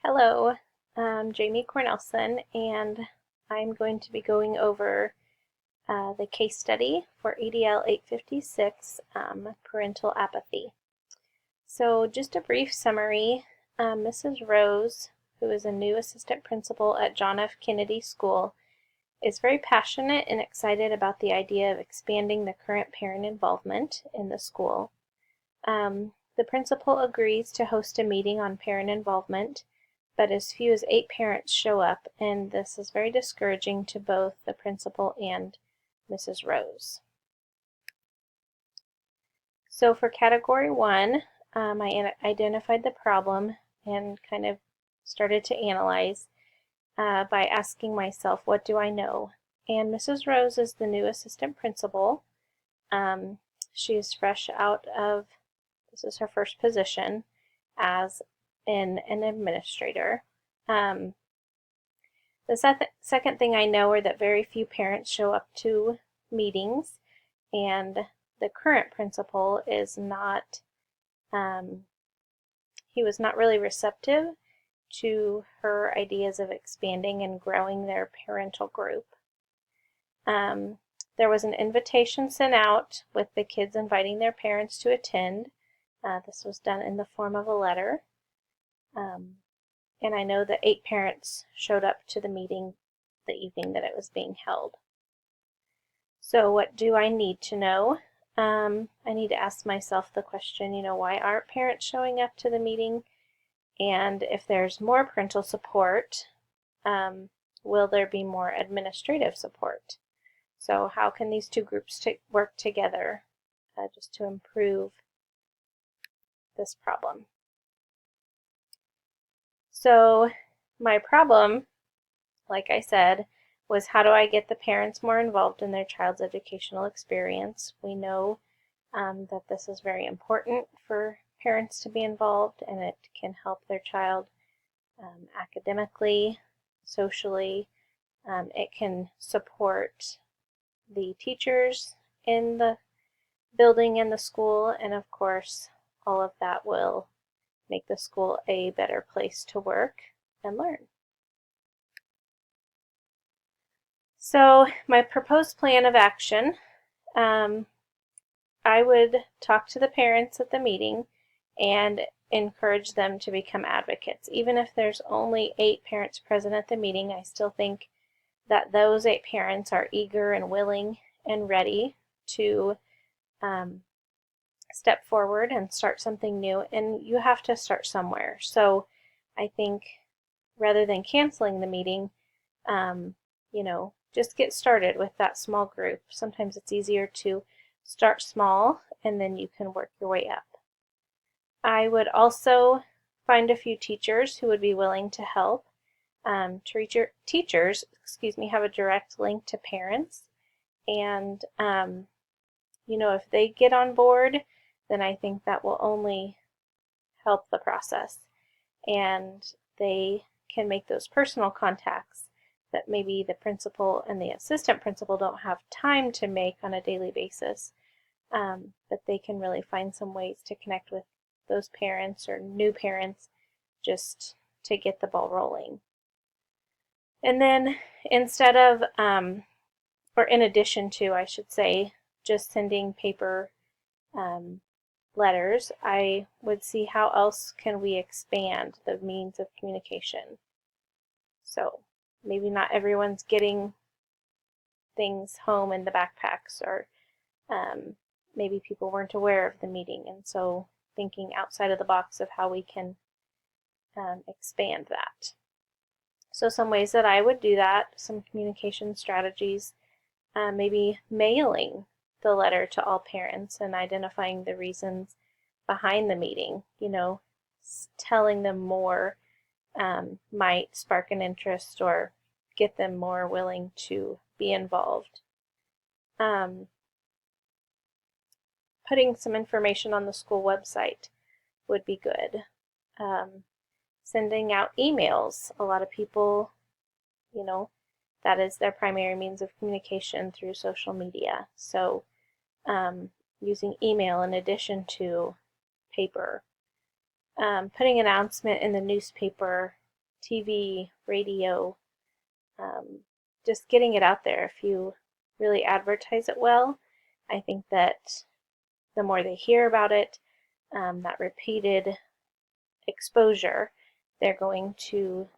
Hello, I'm Jamie Cornelson, and I'm going to be going over the case study for ADL 856, parental apathy. So just a brief summary, Mrs. Rose, who is a new assistant principal at John F. Kennedy School, is very passionate and excited about the idea of expanding the current parent involvement in the school. The principal agrees to host a meeting on parent involvement, but as few as 8 parents show up, and this is very discouraging to both the principal and Mrs. Rose. So for category 1, I identified the problem and kind of started to analyze by asking myself, what do I know? And Mrs. Rose is the new assistant principal. She is fresh out of, this is her first position as an administrator. The second thing I know are that very few parents show up to meetings, and the current principal is not, he was not really receptive to her ideas of expanding and growing their parental group. There was an invitation sent out with the kids inviting their parents to attend. This was done in the form of a letter. And I know that 8 parents showed up to the meeting the evening that it was being held. So what do I need to know? I need to ask myself the question, why aren't parents showing up to the meeting? And if there's more parental support, will there be more administrative support? So how can these two groups work together just to improve this problem? So my problem, like I said, was how do I get the parents more involved in their child's educational experience? We know that this is very important for parents to be involved, and it can help their child academically, socially. It can support the teachers in the building and the school, and of course, all of that will make the school a better place to work and learn. So my proposed plan of action, I would talk to the parents at the meeting and encourage them to become advocates. Even if there's only 8 parents present at the meeting, I still think that those 8 parents are eager and willing and ready to step forward and start something new, and you have to start somewhere. So I think rather than canceling the meeting, just get started with that small group. Sometimes it's easier to start small and then you can work your way up. I would also find a few teachers who would be willing to help. Teachers have a direct link to parents, and if they get on board, then I think that will only help the process, and they can make those personal contacts that maybe the principal and the assistant principal don't have time to make on a daily basis, but they can really find some ways to connect with those parents or new parents just to get the ball rolling. And then instead of, or in addition to, I should say, just sending paper letters, I would see how else can we expand the means of communication. So maybe not everyone's getting things home in the backpacks, or maybe people weren't aware of the meeting, and so thinking outside of the box of how we can expand that. So some ways that I would do that, some communication strategies, maybe mailing the letter to all parents and identifying the reasons behind the meeting. Telling them more might spark an interest or get them more willing to be involved. Putting some information on the school website would be good. Sending out emails. A lot of people, that is their primary means of communication through social media. So using email in addition to paper. Putting an announcement in the newspaper TV, radio, just getting it out there. If you really advertise it well, I think that the more they hear about it, that repeated exposure, they're going to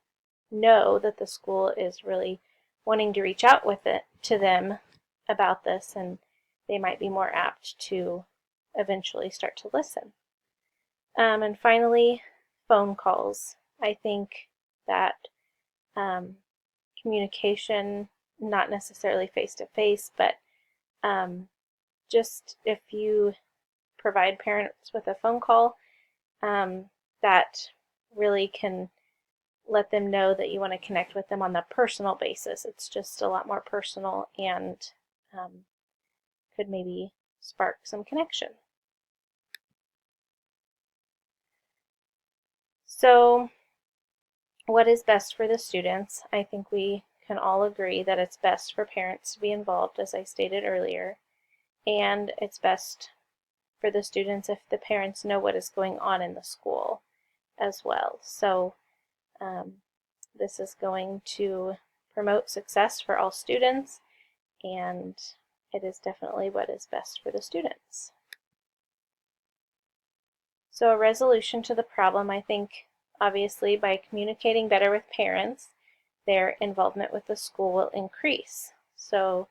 know that the school is really wanting to reach out with it to them about this, and they might be more apt to eventually start to listen. And finally, phone calls. I think that communication, not necessarily face-to-face, but just if you provide parents with a phone call, that really can let them know that you want to connect with them on the personal basis. It's just a lot more personal and could maybe spark some connection. So, what is best for the students? I think we can all agree that it's best for parents to be involved, as I stated earlier, and it's best for the students if the parents know what is going on in the school as well. So this is going to promote success for all students, and it is definitely what is best for the students. So a resolution to the problem, I think, obviously by communicating better with parents, their involvement with the school will increase. So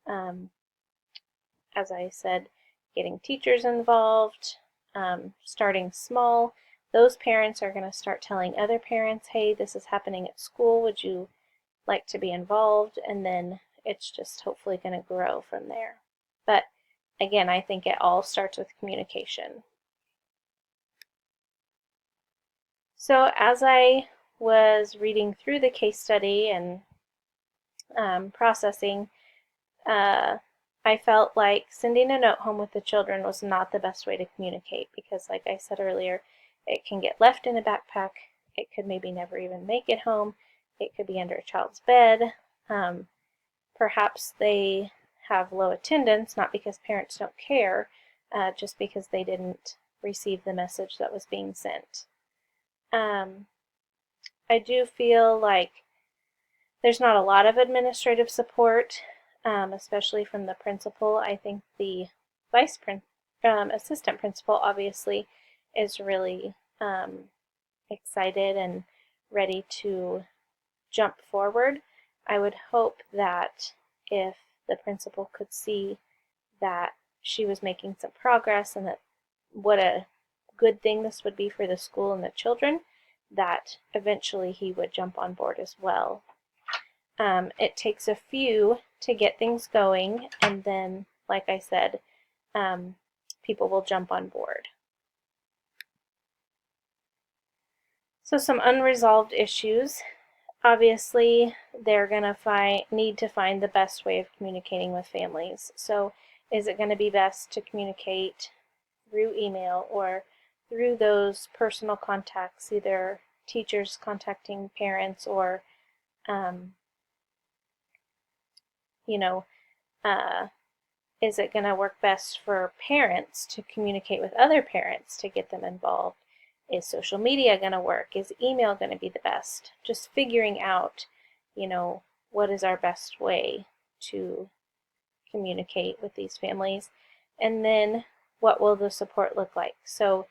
as I said, getting teachers involved, starting small. Those parents are going to start telling other parents, hey, this is happening at school, would you like to be involved? And then it's just hopefully going to grow from there. But again, I think it all starts with communication. So as I was reading through the case study and processing, I felt like sending a note home with the children was not the best way to communicate because, like I said earlier, it can get left in a backpack. It could maybe never even make it home. It could be under a child's bed. Perhaps they have low attendance, not because parents don't care, just because they didn't receive the message that was being sent. I do feel like there's not a lot of administrative support, especially from the principal. I think the assistant principal obviously is really excited and ready to jump forward. I would hope that if the principal could see that she was making some progress and that what a good thing this would be for the school and the children, that eventually he would jump on board as well. It takes a few to get things going, and then, like I said, people will jump on board. So some unresolved issues. Obviously, they're going to need to find the best way of communicating with families. So is it going to be best to communicate through email or through those personal contacts, either teachers contacting parents or is it going to work best for parents to communicate with other parents to get them involved? Is social media going to work? Is email going to be the best? Just figuring out, what is our best way to communicate with these families. And then what will the support look like? So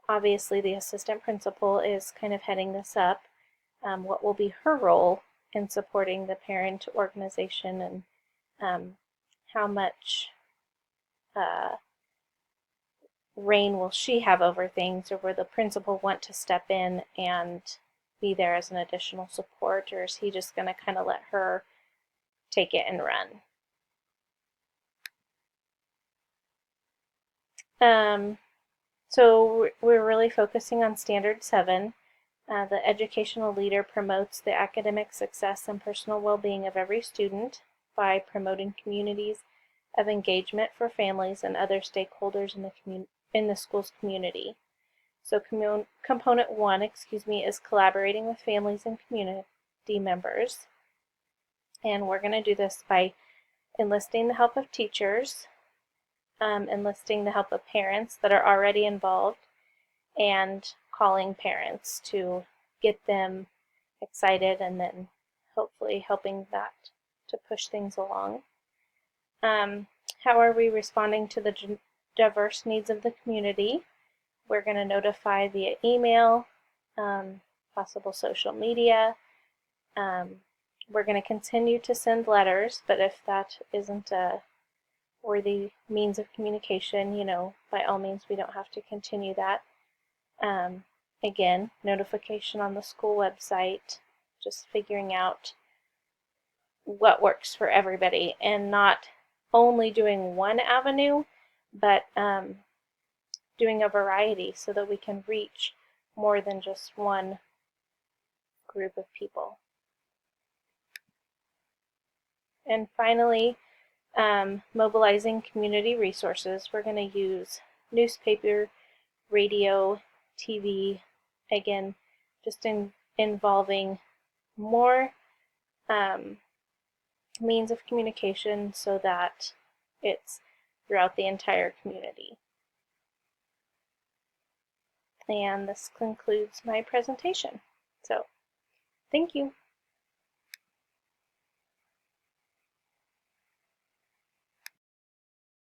obviously the assistant principal is kind of heading this up. What will be her role in supporting the parent organization, and how much reign will she have over things, or will the principal want to step in and be there as an additional support, or is he just going to kind of let her take it and run? So we're really focusing on Standard 7. The educational leader promotes the academic success and personal well-being of every student by promoting communities of engagement for families and other stakeholders in the school's community. So component 1, is collaborating with families and community members. And we're going to do this by enlisting the help of teachers, enlisting the help of parents that are already involved, and calling parents to get them excited, and then hopefully helping that to push things along. How are we responding to the diverse needs of the community? We're going to notify via email, possible social media. We're going to continue to send letters, but if that isn't a worthy means of communication, by all means, we don't have to continue that. Again, notification on the school website, just figuring out what works for everybody and not only doing one avenue, but doing a variety so that we can reach more than just one group of people. And finally, mobilizing community resources. We're going to use newspaper, radio, TV, again, just involving more means of communication so that it's throughout the entire community. And this concludes my presentation. So, thank you.